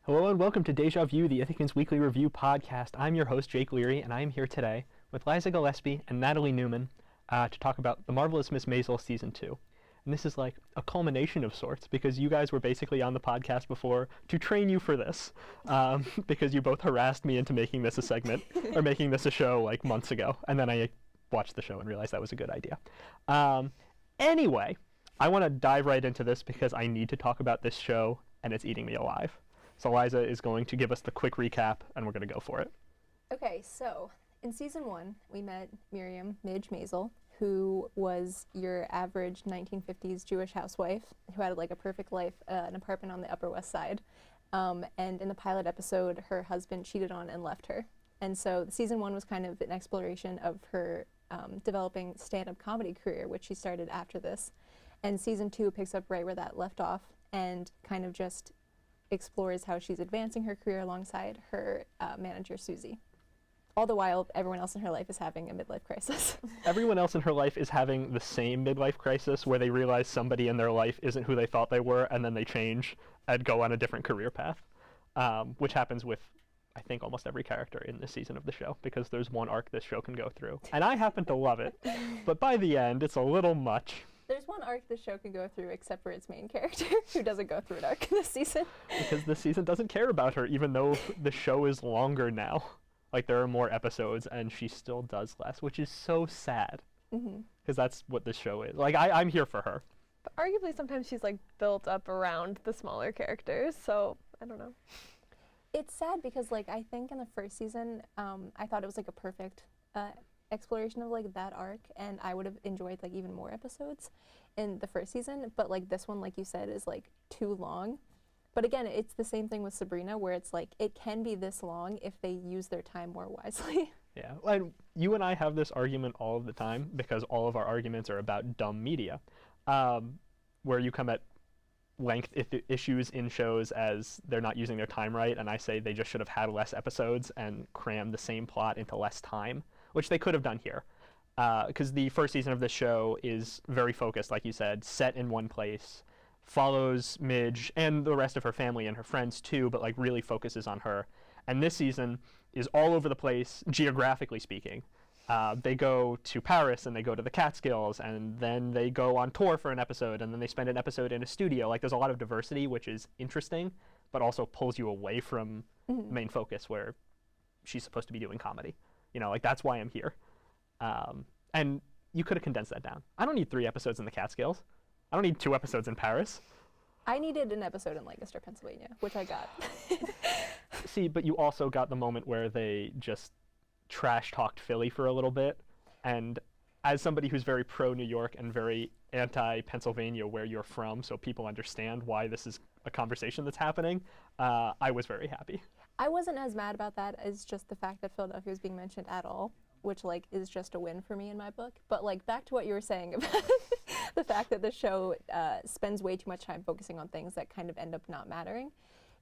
Hello and welcome to Deja View, the Ithacans Weekly Review podcast. I'm your host, Jake Leary, and I am here today with Liza Gillespie and Natalie Newman to talk about The Marvelous Miss Maisel Season 2. And this is like a culmination of sorts, because you guys were basically on the podcast before to train you for this, because you both harassed me into making this a segment, or making this a show like months ago, and then I watched the show and realized that was a good idea. Anyway, I want to dive right into this because I need to talk about this show, and it's eating me alive. So Liza is going to give us the quick recap, and we're going to go for it. Okay, so in Season 1, we met Miriam Midge Maisel, who was your average 1950s Jewish housewife who had like a perfect life, an apartment on the Upper West Side. And in the pilot episode, her husband cheated on and left her. And so Season 1 was kind of an exploration of her developing stand-up comedy career, which she started after this. And Season 2 picks up right where that left off and kind of just explores how she's advancing her career alongside her manager, Susie. All the while, everyone else in her life is having a midlife crisis. Everyone else in her life is having the same midlife crisis where they realize somebody in their life isn't who they thought they were, and then they change and go on a different career path, which happens with, I think, almost every character in this season of the show, because there's one arc this show can go through. And I happen to love it, but by the end, it's a little much. There's one arc the show can go through except for its main character, who doesn't go through an arc in this season. Because this season doesn't care about her, even though the show is longer now. Like, there are more episodes, and she still does less, which is so sad. Because that's what this show is. Like, I'm here for her. But arguably, sometimes she's, like, built up around the smaller characters, so I don't know. It's sad because, like, I think in the first season, I thought it was, like, a perfect exploration of like that arc, and I would have enjoyed like even more episodes in the first season, but like this one, like you said, is like too long. But again, it's the same thing with Sabrina, where it's like it can be this long if they use their time more wisely. Yeah, and you and I have this argument all of the time, because all of our arguments are about dumb media, where you come at length issues in shows as they're not using their time right, and I say they just should have had less episodes and crammed the same plot into less time, which they could have done here, because the first season of this show is very focused, like you said, set in one place, follows Midge and the rest of her family and her friends too, but like really focuses on her. And this season is all over the place, geographically speaking. They go to Paris, and they go to the Catskills, and then they go on tour for an episode, and then they spend an episode in a studio. Like, there's a lot of diversity, which is interesting, but also pulls you away from the main focus, where she's supposed to be doing comedy. You know, like, that's why I'm here. And you could have condensed that down. I don't need 3 episodes in the Catskills. I don't need 2 episodes in Paris. I needed an episode in Lancaster, Pennsylvania, which I got. See, but you also got the moment where they just trash-talked Philly for a little bit. And as somebody who's very pro-New York and very anti-Pennsylvania, where you're from, so people understand why this is a conversation that's happening, I was very happy. I wasn't as mad about that as just the fact that Philadelphia was being mentioned at all, which like is just a win for me in my book. But like back to what you were saying about the fact that the show spends way too much time focusing on things that kind of end up not mattering.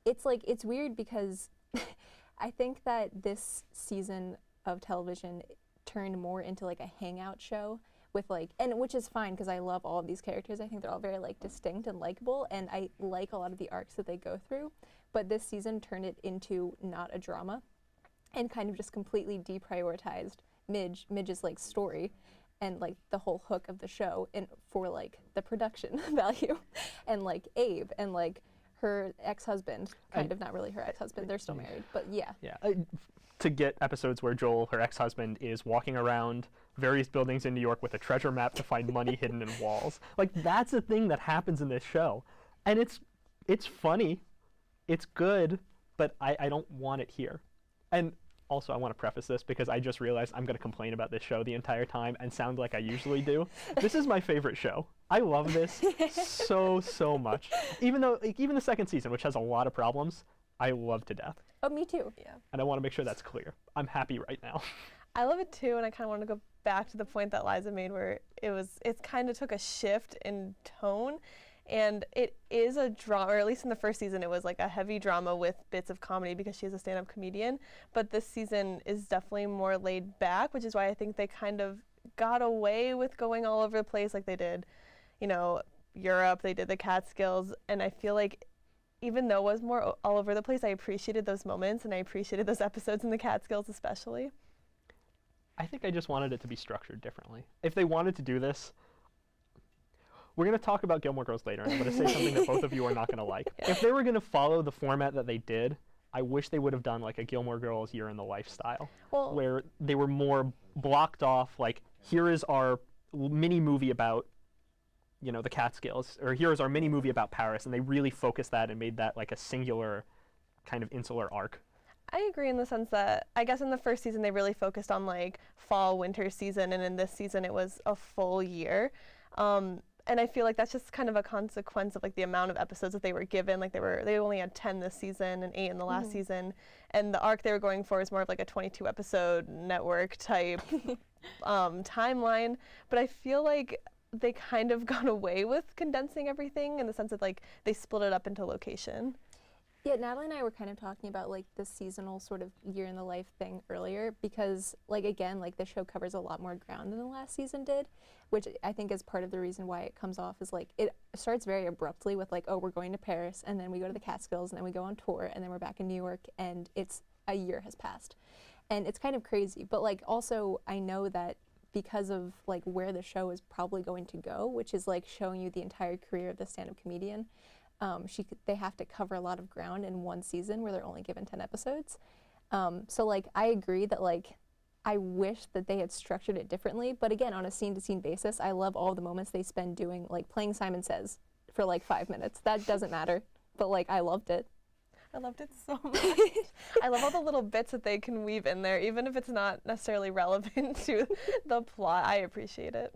It's like, it's weird because I think that this season of television turned more into like a hangout show with like, and which is fine because I love all of these characters. I think they're all very like distinct and likable, and I like a lot of the arcs that they go through. But this season turned it into not a drama, and kind of just completely deprioritized Midge's like story and like the whole hook of the show, and for like the production value, and like Abe and like her ex-husband, kind of, not really her ex-husband, they're still married, but yeah. Yeah, to get episodes where Joel, her ex-husband, is walking around various buildings in New York with a treasure map to find money hidden in walls. Like, that's a thing that happens in this show. And it's funny, it's good, but I don't want it here. And also, I want to preface this because I just realized I'm going to complain about this show the entire time and sound like I usually do. This is my favorite show. I love this so much. Even though, like, even the second season, which has a lot of problems, I love to death. Oh, me too. Yeah. And I want to make sure that's clear. I'm happy right now. I love it too, and I kind of want to go back to the point that Liza made, where it kind of took a shift in tone. And it is a drama, or at least in the first season, it was like a heavy drama with bits of comedy because she's a stand-up comedian. But this season is definitely more laid back, which is why I think they kind of got away with going all over the place like they did, you know, Europe, they did the Catskills, and I feel like even though it was more all over the place, I appreciated those moments, and I appreciated those episodes in the Catskills especially. I think I just wanted it to be structured differently. If they wanted to do this, we're going to talk about Gilmore Girls later, and I'm going to say something that both of you are not going to like. If they were going to follow the format that they did, I wish they would have done like a Gilmore Girls Year in the Life style, where they were more blocked off, like, here is our mini movie about, you know, the Catskills, or here is our mini movie about Paris, and they really focused that and made that like a singular kind of insular arc. I agree in the sense that I guess in the first season they really focused on like fall, winter season, and in this season it was a full year. And I feel like that's just kind of a consequence of like the amount of episodes that they were given. Like they only had 10 this season and 8 in the last season, and the arc they were going for is more of like a 22 episode network type timeline. But I feel like they kind of got away with condensing everything in the sense that like they split it up into location. Yeah, Natalie and I were kind of talking about like the seasonal sort of year in the life thing earlier because like again, like the show covers a lot more ground than the last season did, which I think is part of the reason why it comes off as like it starts very abruptly with like, oh, we're going to Paris, and then we go to the Catskills, and then we go on tour, and then we're back in New York, and it's a year has passed. And it's kind of crazy, but like also I know that because of like where the show is probably going to go, which is like showing you the entire career of the stand-up comedian, they have to cover a lot of ground in one season where they're only given 10 episodes. So like I agree that like I wish that they had structured it differently, but again, on a scene-to-scene basis, I love all the moments they spend doing like playing Simon Says for like 5 minutes. That doesn't matter, but like I loved it. I loved it so much. I love all the little bits that they can weave in there, even if it's not necessarily relevant to the plot. I appreciate it.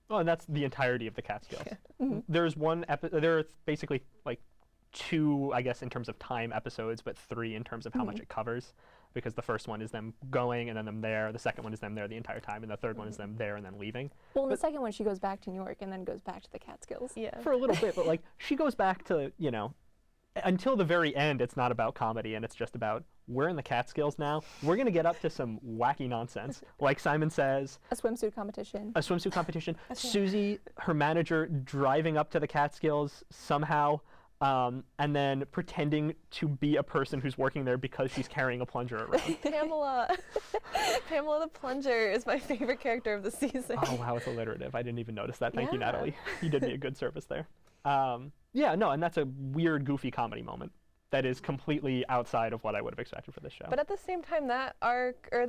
Oh, and that's the entirety of the Catskills. There's one there are basically like 2, I guess, in terms of time episodes, but 3 in terms of how much it covers, because the first one is them going and then them there, the second one is them there the entire time, and the third one is them there and then leaving. Well, in the second one, she goes back to New York and then goes back to the Catskills. Yeah. For a little bit, but like she goes back to, you know, until the very end, it's not about comedy, and it's just about, we're in the Catskills now. We're going to get up to some wacky nonsense, like Simon Says. A swimsuit competition. Susie, her manager, driving up to the Catskills somehow, and then pretending to be a person who's working there because she's carrying a plunger around. Pamela. Pamela the Plunger is my favorite character of the season. Oh, wow, it's alliterative. I didn't even notice that. Thank you, Yeah. Natalie. You did me a good service there. Yeah, no, and that's a weird, goofy comedy moment that is completely outside of what I would have expected for this show. But at the same time, that arc, or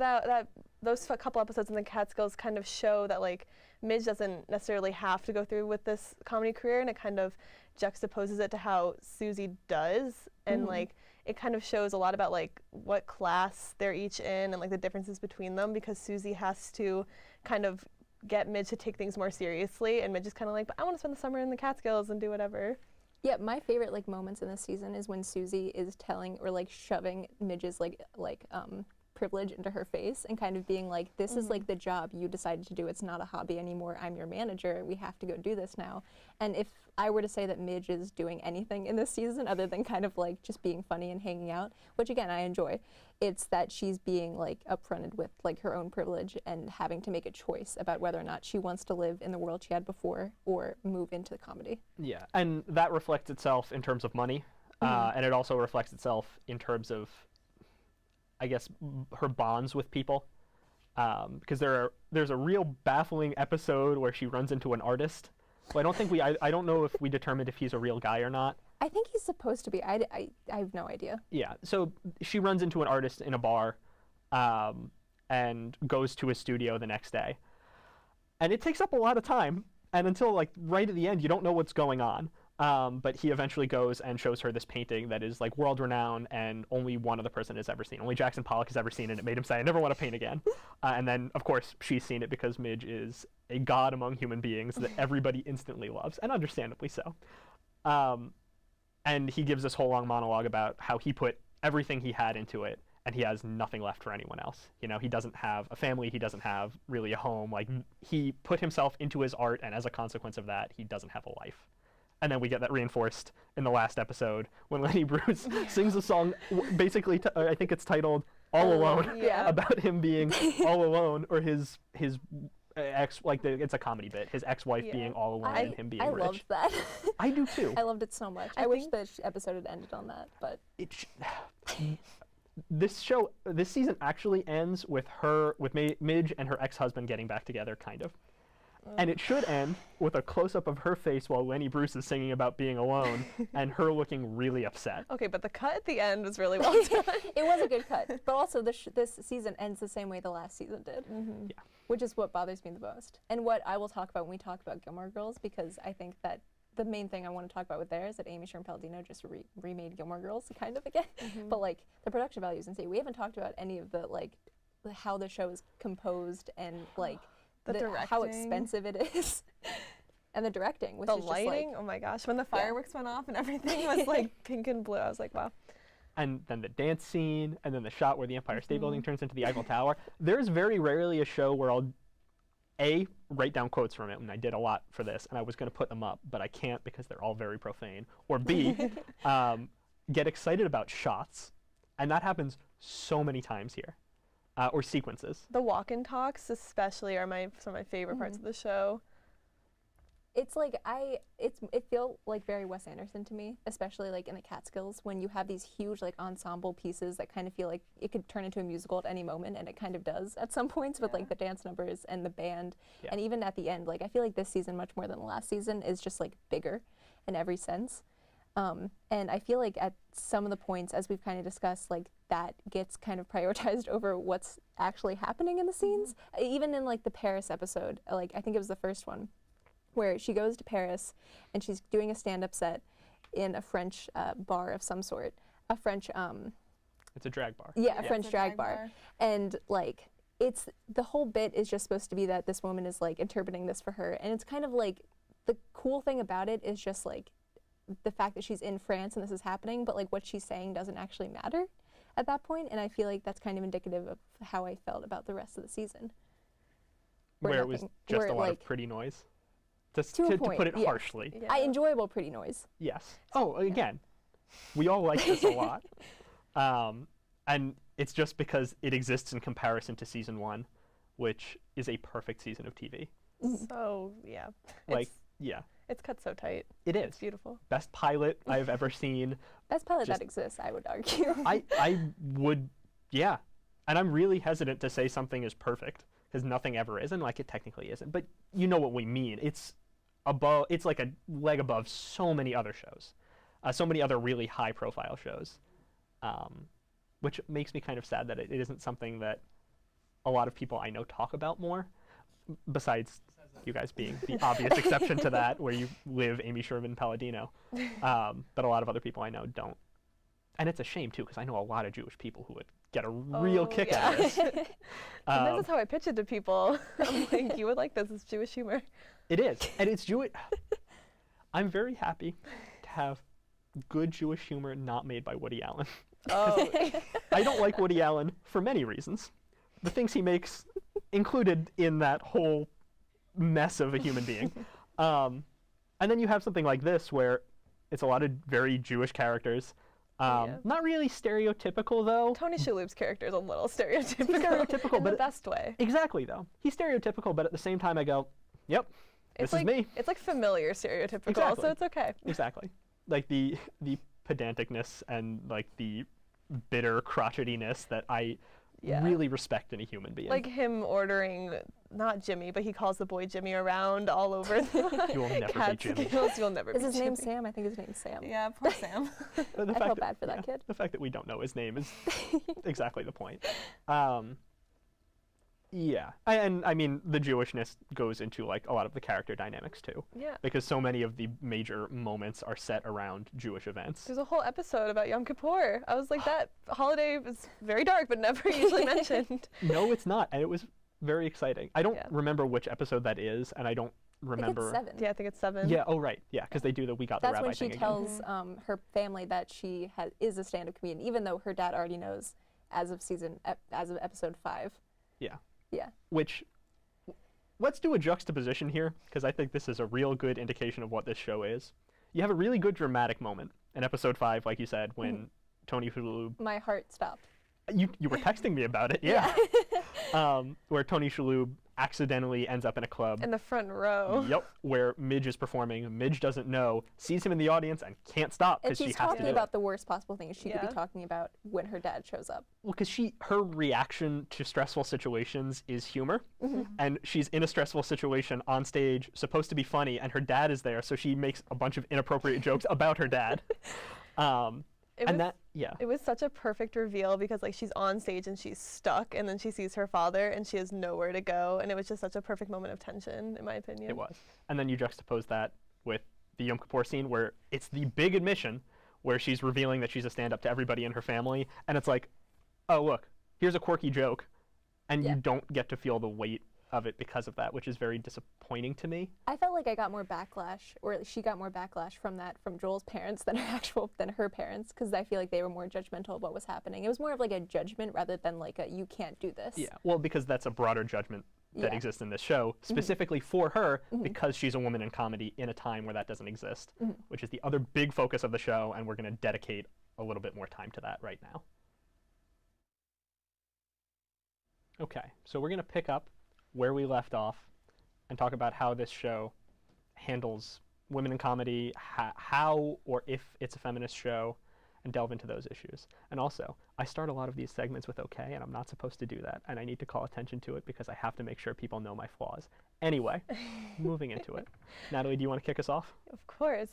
those couple episodes in the Catskills kind of show that like Midge doesn't necessarily have to go through with this comedy career, and it kind of juxtaposes it to how Susie does, and like it kind of shows a lot about like what class they're each in and like the differences between them, because Susie has to kind of get Midge to take things more seriously, and Midge is kind of like, but I want to spend the summer in the Catskills and do whatever. Yeah, my favorite like moments in this season is when Susie is telling or like shoving Midge's like privilege into her face and kind of being like, this is like the job you decided to do. It's not a hobby anymore. I'm your manager. We have to go do this now. And if I were to say that Midge is doing anything in this season other than kind of like just being funny and hanging out, which again I enjoy, it's that she's being like upfronted with like her own privilege and having to make a choice about whether or not she wants to live in the world she had before or move into the comedy. Yeah, and that reflects itself in terms of money, and it also reflects itself in terms of, I guess, her bonds with people, because there's a real baffling episode where she runs into an artist. Well, I don't think I don't know if we determined if he's a real guy or not. I think he's supposed to be. I have no idea. Yeah, so she runs into an artist in a bar, and goes to his studio the next day. And it takes up a lot of time, and until like right at the end, you don't know what's going on. But he eventually goes and shows her this painting that is like world renowned, and only one other person has ever seen. Only Jackson Pollock has ever seen it, and it made him say, I never want to paint again. And then, of course, she's seen it because Midge is a god among human beings that everybody instantly loves, and understandably so. And he gives this whole long monologue about how he put everything he had into it, and he has nothing left for anyone else. You know, he doesn't have a family, he doesn't have really a home. Like, he put himself into his art, and as a consequence of that, he doesn't have a life. And then we get that reinforced in the last episode when Lenny Bruce sings a song, basically, I think it's titled All Alone, Yeah. about him being all alone, or his it's a comedy bit. His ex-wife being all alone and him being I rich. loved that. I do too. I loved it so much. I wish the episode had ended on that, but this season actually ends with Midge and her ex-husband getting back together, kind of. And it should end with a close-up of her face while Lenny Bruce is singing about being alone and her looking really upset. Okay, but the cut at the end was really well done. It was a good cut. But also, this season ends the same way the last season did, Yeah. which is what bothers me the most. And what I will talk about when we talk about Gilmore Girls, because I think that the main thing I want to talk about with there is that Amy Sherman-Palladino just remade Gilmore Girls kind of again. But like the production value is insane. We haven't talked about any of the like how the show is composed and like how expensive it is. And the directing, which the is lighting, just like, oh my gosh, when the fireworks went off and everything was like pink and blue, I was like, wow. And then the dance scene, and then the shot where the Empire State Building turns into the Eiffel Tower. There's very rarely a show where I'll write down quotes from it, and I did a lot for this, and I was going to put them up, but I can't because they're all very profane. Or B, get excited about shots, and that happens so many times here, or sequences. The walk-in talks especially are some of my favorite parts of the show. it's like it feels like very Wes Anderson to me, especially like in the Catskills when you have these huge like ensemble pieces that kind of feel like it could turn into a musical at any moment, and it kind of does at some points with like the dance numbers and the band, and even at the end. Like I feel like this season, much more than the last season, is just like bigger in every sense. And I feel like at some of the points, as we've kind of discussed, like that gets kind of prioritized over what's actually happening in the scenes. Even in like the Paris episode, like I think it was the first one, where she goes to Paris and she's doing a stand-up set in a French bar of some sort. A French... it's a drag bar. Yeah, a French drag bar. And like, it's, the whole bit is just supposed to be that this woman is like interpreting this for her. And it's kind of like, the cool thing about it is just like, the fact that she's in France and this is happening, but like what she's saying doesn't actually matter at that point. And I feel like that's kind of indicative of how I felt about the rest of the season. Where it was just a lot of pretty noise. To put it harshly. Yeah. Enjoyable pretty noise. Yes. Oh, again, we all like this a lot. And it's just because it exists in comparison to season 1, which is a perfect season of TV. So, yeah. Like, yeah. It's cut so tight. It is. It's beautiful. Best pilot I've ever seen. Best pilot that exists, I would argue. I would, yeah. And I'm really hesitant to say something is perfect, because nothing ever is, and like it technically isn't. But you know what we mean. It's above. It's like a leg above so many other shows, so many other really high-profile shows, which makes me kind of sad that it isn't something that a lot of people I know talk about more, besides you guys being the obvious exception to that, where you live Amy Sherman-Palladino. But a lot of other people I know don't. And it's a shame, too, because I know a lot of Jewish people who would get a real kick out of this. Sometimes that's how I pitch it to people. I'm like, you would like this. It's Jewish humor. It is. And it's Jewish. I'm very happy to have good Jewish humor not made by Woody Allen. Oh. I don't like Woody Allen for many reasons. The things he makes included in that whole mess of a human being. And then you have something like this where it's a lot of very Jewish characters. Not really stereotypical, though. Tony Shalhoub's character is a little stereotypical. He's stereotypical, in but the best way. Exactly, though. He's stereotypical, but at the same time I go, yep, this is me. It's like familiar stereotypical, Exactly. so it's okay. Exactly. Like the pedanticness and like the bitter crotchetiness that I really respect in a human being. Like him ordering, not Jimmy, but he calls the boy Jimmy around all over the You will never be Jimmy. You'll never be Is his Jimmy. name Sam? I think his name's Sam. Yeah, poor Sam. I felt bad for that kid. The fact that we don't know his name is exactly the point. Yeah, and I mean the Jewishness goes into like a lot of the character dynamics too. Yeah. Because so many of the major moments are set around Jewish events. There's a whole episode about Yom Kippur. I was like, that holiday is very dark, but never usually mentioned. No, it's not, and it was very exciting. I don't remember which episode that is, and I don't remember. I think it's 7. Yeah, I think it's 7. Yeah. Oh, right. Yeah, because they do the "We Got the Rabbi" That's when thing she tells her family that she is a stand-up comedian, even though her dad already knows as of episode 5. Yeah. Yeah. Which, let's do a juxtaposition here, because I think this is a real good indication of what this show is. You have a really good dramatic moment in episode 5, like you said, when Tony Shalhoub... My heart stopped. You were texting me about it, yeah. Where Tony Shalhoub accidentally ends up in a club. In the front row. Yep, where Midge is performing. Midge doesn't know, sees him in the audience, and can't stop And because she she's has to talking do about it. the worst possible things she could Yeah. be talking about when her dad shows up. Well, because her reaction to stressful situations is humor, and she's in a stressful situation on stage, supposed to be funny, and her dad is there, so she makes a bunch of inappropriate jokes about her dad. It was such a perfect reveal because like she's on stage and she's stuck, and then she sees her father and she has nowhere to go, and it was just such a perfect moment of tension, in my opinion. It was. And then you juxtapose that with the Yom Kippur scene where it's the big admission where she's revealing that she's a stand-up to everybody in her family, and it's like, oh, look, here's a quirky joke, and you don't get to feel the weight of it because of that, which is very disappointing to me. I felt like I got more backlash, or she got more backlash from Joel's parents than her parents, because I feel like they were more judgmental of what was happening. It was more of like a judgment rather than like a you can't do this. Yeah, well, because that's a broader judgment that exists in this show, specifically for her, because she's a woman in comedy in a time where that doesn't exist, which is the other big focus of the show, and we're going to dedicate a little bit more time to that right now. Okay, so we're going to pick up where we left off and talk about how this show handles women in comedy, how or if it's a feminist show, and delve into those issues. And also, I start a lot of these segments with okay, and I'm not supposed to do that, and I need to call attention to it because I have to make sure people know my flaws. Anyway, moving into it. Natalie, do you want to kick us off? Of course.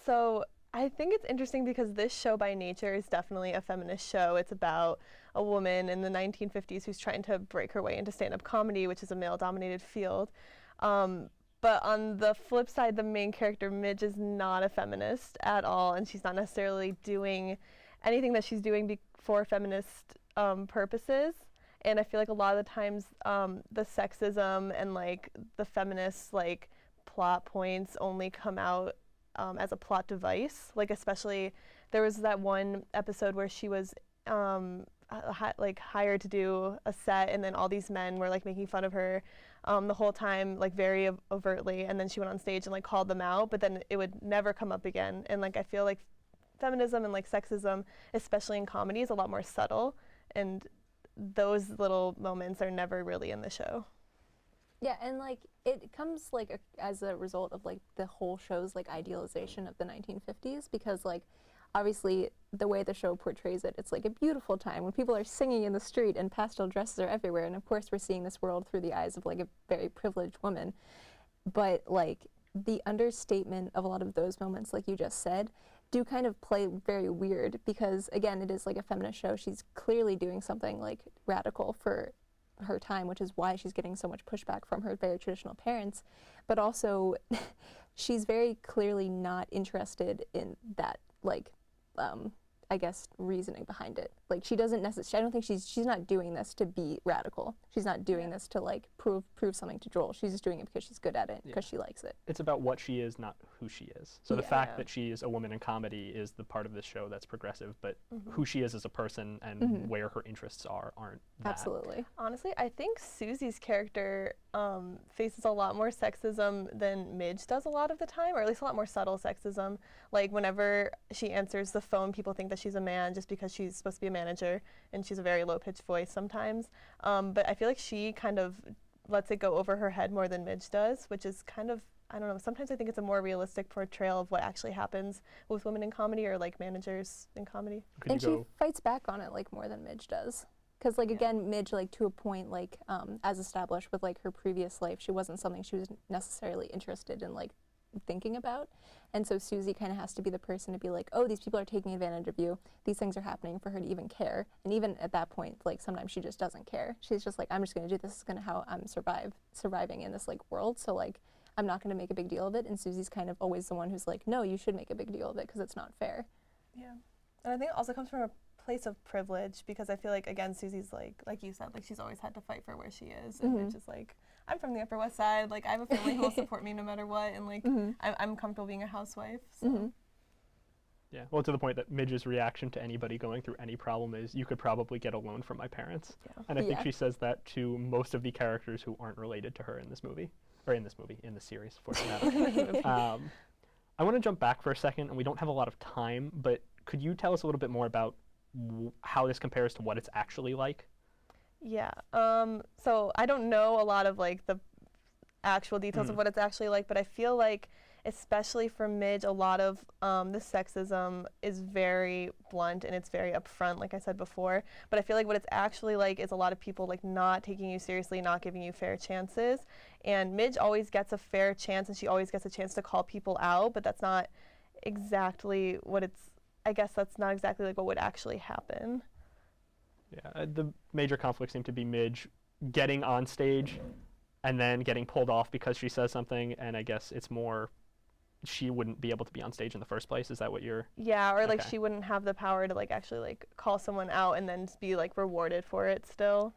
So I think it's interesting because this show by nature is definitely a feminist show. It's about a woman in the 1950s who's trying to break her way into stand-up comedy, which is a male-dominated field. But on the flip side, the main character, Midge, is not a feminist at all, and she's not necessarily doing anything that she's doing for feminist purposes. And I feel like a lot of the times the sexism and like the feminist like plot points only come out as a plot device. Like especially there was that one episode where she was hired to do a set, and then all these men were like making fun of her the whole time, like very overtly, and then she went on stage and like called them out, but then it would never come up again. And like I feel like feminism and like sexism, especially in comedy, is a lot more subtle, and those little moments are never really in the show. Yeah, and like it comes like as a result of like the whole show's like idealization of the 1950s, because like obviously the way the show portrays it, it's like a beautiful time when people are singing in the street and pastel dresses are everywhere, and of course we're seeing this world through the eyes of like a very privileged woman. But like the understatement of a lot of those moments, like you just said, do kind of play very weird, because again, it is like a feminist show. She's clearly doing something like radical for her time, which is why she's getting so much pushback from her very traditional parents, but also she's very clearly not interested in that like I guess reasoning behind it. Like she doesn't necessarily, I don't think she's not doing this to be radical. She's not doing this to like prove something to Joel. She's just doing it because she's good at it, because she likes it. It's about what she is, not who she is. So the fact that she is a woman in comedy is the part of this show that's progressive, but who she is as a person and where her interests aren't that. Absolutely. Honestly, I think Susie's character faces a lot more sexism than Midge does a lot of the time, or at least a lot more subtle sexism. Like whenever she answers the phone, people think that she's a man just because she's supposed to be a manager, and she's a very low-pitched voice sometimes. But I feel like she kind of lets it go over her head more than Midge does, which is kind of, I don't know, sometimes I think it's a more realistic portrayal of what actually happens with women in comedy, or like managers in comedy. And she fights back on it like more than Midge does. Because like again, Midge, like to a point, like as established with like her previous life, she wasn't something she was necessarily interested in like thinking about. And so Susie kind of has to be the person to be like, oh, these people are taking advantage of you. These things are happening, for her to even care. And even at that point, like sometimes she just doesn't care. She's just like, I'm just going to do this. This is going to how I'm surviving in this like world. So like, I'm not going to make a big deal of it. And Susie's kind of always the one who's like, no, you should make a big deal of it because it's not fair. Yeah. And I think it also comes from a place of privilege, because I feel like, again, Susie's like you said, like she's always had to fight for where she is. And Midge is like, I'm from the Upper West Side, like I have a family who will support me no matter what, and like I'm comfortable being a housewife. So. Yeah, well, to the point that Midge's reaction to anybody going through any problem is, you could probably get a loan from my parents. Yeah. And I think she says that to most of the characters who aren't related to her in this movie, or in the series, for that. I want to jump back for a second, and we don't have a lot of time, but could you tell us a little bit more about how this compares to what it's actually like? Yeah. So I don't know a lot of like the actual details of what it's actually like, but I feel like, especially for Midge, a lot of the sexism is very blunt and it's very upfront, like I said before. But I feel like what it's actually like is a lot of people like not taking you seriously, not giving you fair chances. And Midge always gets a fair chance, and she always gets a chance to call people out, but that's not exactly what it's, I guess that's not exactly like what would actually happen. Yeah, the major conflicts seem to be Midge getting on stage and then getting pulled off because she says something, and I guess it's more she wouldn't be able to be on stage in the first place. Is that what you're... Yeah, or like Okay. she wouldn't have the power to like actually like call someone out and then be like rewarded for it still.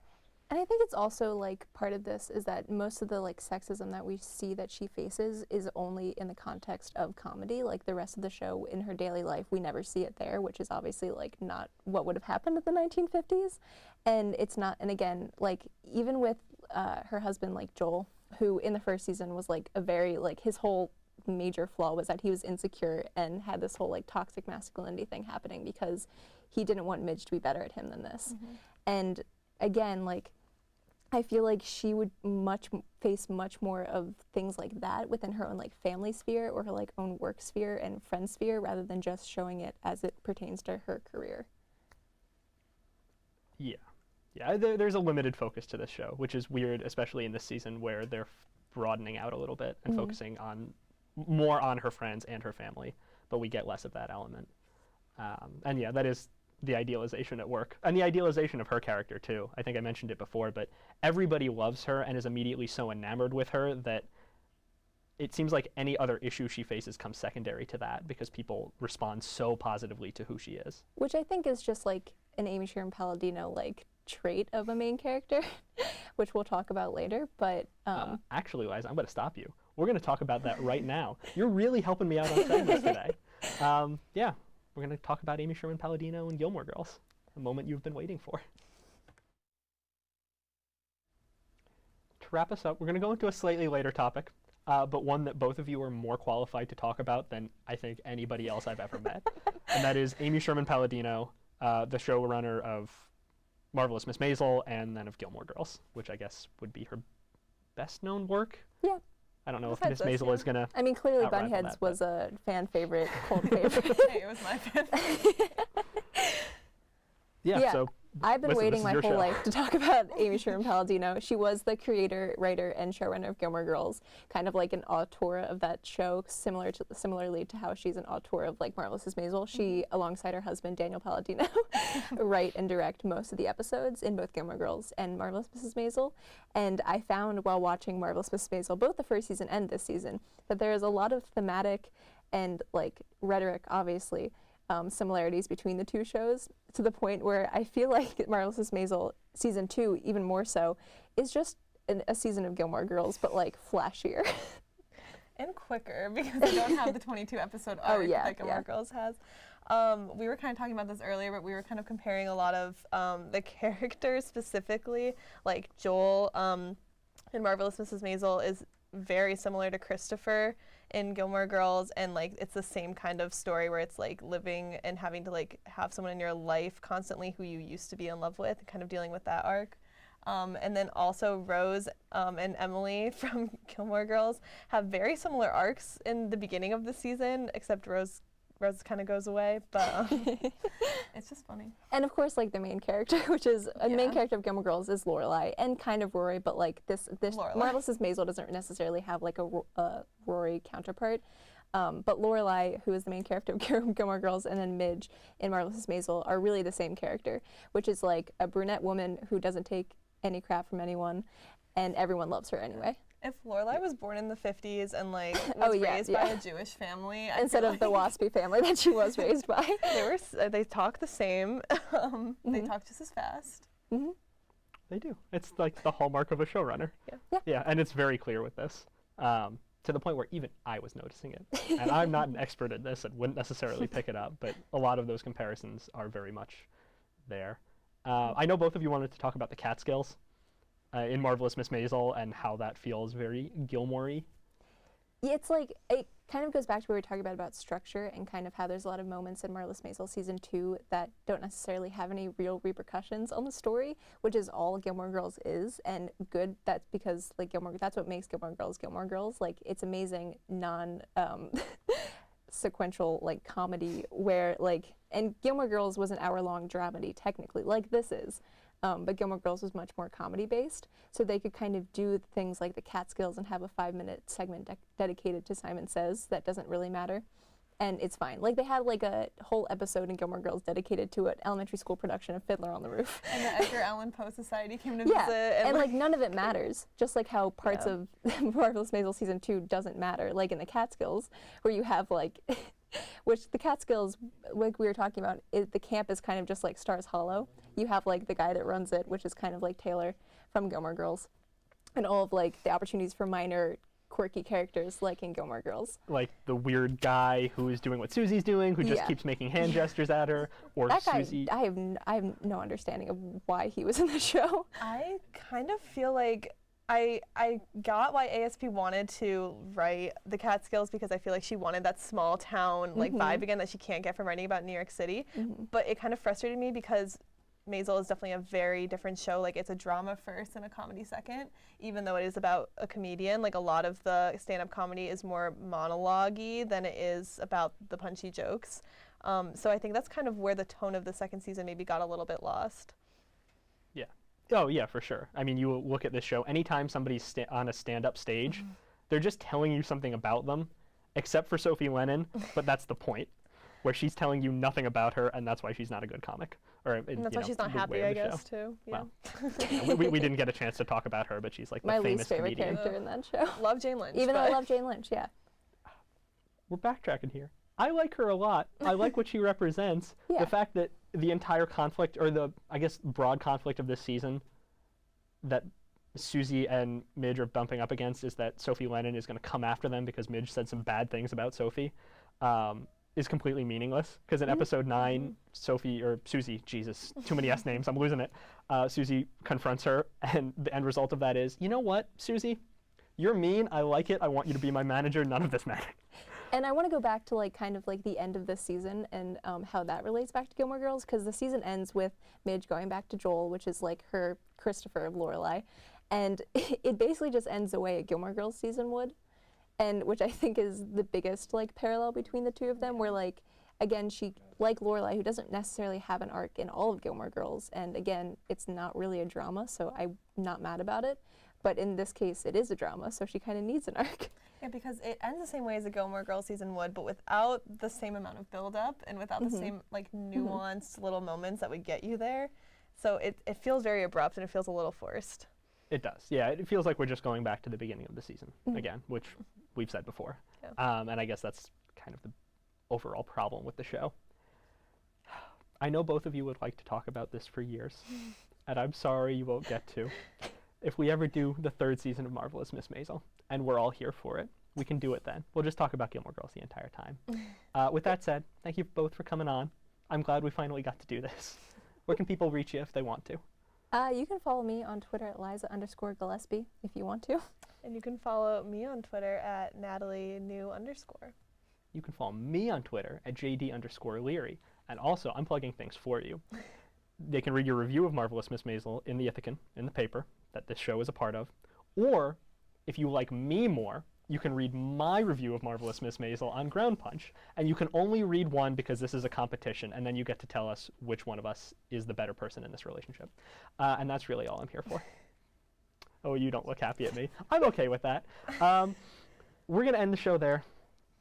And I think it's also like part of this is that most of the like sexism that we see that she faces is only in the context of comedy. Like the rest of the show, in her daily life, we never see it there, which is obviously like not what would have happened in the 1950s. And it's not, and again, like even with her husband, like Joel, who in the first season was like a very, like his whole major flaw was that he was insecure and had this whole like toxic masculinity thing happening because he didn't want Midge to be better at him than this. And again, like I feel like she would face much more of things like that within her own like family sphere or her like own work sphere and friend sphere rather than just showing it as it pertains to her career. Yeah. Yeah, there's a limited focus to this show, which is weird, especially in this season where they're broadening out a little bit and focusing on more on her friends and her family, but we get less of that element. And yeah, that is the idealization at work. And the idealization of her character, too. I think I mentioned it before, but everybody loves her and is immediately so enamored with her that it seems like any other issue she faces comes secondary to that because people respond so positively to who she is. Which I think is just like an Amy Sherman Palladino like trait of a main character, which we'll talk about later. But actually, Liza, I'm going to stop you. We're going to talk about that right now. You're really helping me out on segments today. Yeah, we're going to talk about Amy Sherman Palladino and Gilmore Girls, a moment you've been waiting for. To wrap us up, we're going to go into a slightly later topic, but one that both of you are more qualified to talk about than I think anybody else I've ever met. And that is Amy Sherman Palladino, the showrunner of Marvelous Miss Maisel and then of Gilmore Girls, which I guess would be her best known work. Yeah. I don't know if Besides Miss this, Maisel yeah. is going to... I mean, clearly outrun Bunheads that, was a fan favorite, cult favorite. Hey, it was my fan. Yeah. So I've been listen, waiting this is my your whole show. life to talk about Amy Sherman Palladino. She was the creator, writer, and showrunner of Gilmore Girls, kind of like an auteur of that show, similarly to how she's an auteur of like Marvelous Miss Maisel. She, alongside her husband Daniel Palladino, write and direct most of the episodes in both Gilmore Girls and Marvelous Mrs. Maisel. And I found while watching Marvelous Miss Maisel, both the first season and this season, that there is a lot of thematic and like rhetoric, obviously, similarities between the two shows, to the point where I feel like Marvelous Miss Maisel season 2, even more so, is just a season of Gilmore Girls, but like flashier. And quicker because they don't have the 22 episode arc that Gilmore Girls has. We were kind of talking about this earlier, but we were kind of comparing a lot of the characters specifically, like Joel in Marvelous Mrs. Maisel is very similar to Christopher in Gilmore Girls, and like it's the same kind of story where it's like living and having to like have someone in your life constantly who you used to be in love with, and kind of dealing with that arc. And then also Rose and Emily from Gilmore Girls have very similar arcs in the beginning of the season, except Rose kind of goes away, but it's just funny. And of course, like the main character, which is the main character of Gilmore Girls is Lorelai, and kind of Rory, but like this Marvelous Miss Maisel doesn't necessarily have like a Rory counterpart. But Lorelai, who is the main character of Gilmore Girls, and then Midge in Marvelous Miss Maisel are really the same character, which is like a brunette woman who doesn't take any crap from anyone, and everyone loves her anyway. If Lorelai was born in the 50s and like was raised by a Jewish family, instead of the waspy family that she was raised by, they talk the same. They talk just as fast. They do. It's like the hallmark of a showrunner. Yeah, and it's very clear with this, to the point where even I was noticing it. And I'm not an expert at this and wouldn't necessarily pick it up, but a lot of those comparisons are very much there. I know both of you wanted to talk about the Catskills in Marvelous Miss Maisel and how that feels very Gilmore-y. Yeah, it's like, it kind of goes back to what we were talking about structure and kind of how there's a lot of moments in Marvelous Maisel season 2 that don't necessarily have any real repercussions on the story, which is all Gilmore Girls is, and good. That's because like that's what makes Gilmore Girls. Like, it's amazing sequential like comedy where like, and Gilmore Girls was an hour-long dramedy technically, like this is. But Gilmore Girls was much more comedy based, so they could kind of do things like the Catskills and have a 5-minute segment dedicated to Simon Says that doesn't really matter, and it's fine. Like, they had like a whole episode in Gilmore Girls dedicated to an elementary school production of Fiddler on the Roof. And the Edgar Allan Poe Society came to yeah, visit. and like none of it matters. Just like how parts of Marvelous Maisel season 2 doesn't matter, like in the Catskills, where you have like. Which the Catskills, like we were talking about, the camp is kind of just like Stars Hollow. You have like the guy that runs it, which is kind of like Taylor from Gilmore Girls, and all of like the opportunities for minor quirky characters like in Gilmore Girls. Like the weird guy who is doing what Susie's doing, who just keeps making hand gestures at her, or that guy, Susie. I have no understanding of why he was in the show. I kind of feel like I got why ASP wanted to write the Catskills, because I feel like she wanted that small town like vibe again that she can't get from writing about New York City. But it kind of frustrated me because Maisel is definitely a very different show. Like, it's a drama first and a comedy second, even though it is about a comedian. Like, a lot of the stand-up comedy is more monologue-y than it is about the punchy jokes. So I think that's kind of where the tone of the second season maybe got a little bit lost. Yeah. Oh, yeah, for sure. I mean, you look at this show, anytime somebody's on a stand-up stage, they're just telling you something about them, except for Sophie Lennon, but that's the point, where she's telling you nothing about her, and that's why she's not a good comic. And that's why she's not happy, I guess, too. Yeah. Well, we didn't get a chance to talk about her, but she's like the famous My least favorite comedian. character in that show. Love Jane Lynch. Even though I love Jane Lynch, yeah. We're backtracking here. I like her a lot. I like what she represents. Yeah. The fact that the entire conflict, or the, I guess, broad conflict of this season that Susie and Midge are bumping up against is that Sophie Lennon is going to come after them because Midge said some bad things about Sophie, is completely meaningless. Because in episode 9, Susie, Jesus, too many S names, I'm losing it. Susie confronts her, and the end result of that is, you know what, Susie? You're mean, I like it, I want you to be my manager, none of this matters. And I want to go back to like kind of like the end of this season and how that relates back to Gilmore Girls, because the season ends with Midge going back to Joel, which is like her Christopher of Lorelai, and it basically just ends the way a Gilmore Girls season would, and which I think is the biggest like parallel between the two of them, where like again she, like Lorelai, who doesn't necessarily have an arc in all of Gilmore Girls, and again it's not really a drama, so I'm not mad about it, but in this case it is a drama, so she kind of needs an arc. Yeah, because it ends the same way as a Gilmore Girls season would, but without the same amount of build-up and without the same like nuanced little moments that would get you there. So it feels very abrupt and it feels a little forced. It does, yeah. It feels like we're just going back to the beginning of the season again, which we've said before. Yeah. And I guess that's kind of the overall problem with the show. I know both of you would like to talk about this for years, and I'm sorry you won't get to. If we ever do the 3rd season of Marvelous Miss Maisel, and we're all here for it, we can do it then. We'll just talk about Gilmore Girls the entire time. With that said, thank you both for coming on. I'm glad we finally got to do this. Where can people reach you if they want to? You can follow me on Twitter at Liza_Gillespie if you want to. And you can follow me on Twitter at Natalie_new_. You can follow me on Twitter at JD_Leary. And also, I'm plugging things for you. They can read your review of Marvelous Miss Maisel in the Ithacan, in the paper that this show is a part of. Or, if you like me more, you can read my review of Marvelous Miss Maisel on Ground Punch. And you can only read one because this is a competition, and then you get to tell us which one of us is the better person in this relationship. And that's really all I'm here for. Oh, you don't look happy at me. I'm okay with that. We're going to end the show there.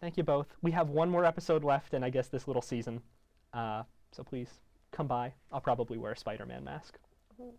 Thank you both. We have one more episode left in, I guess, this little season. So please, come by. I'll probably wear a Spider-Man mask. Ooh.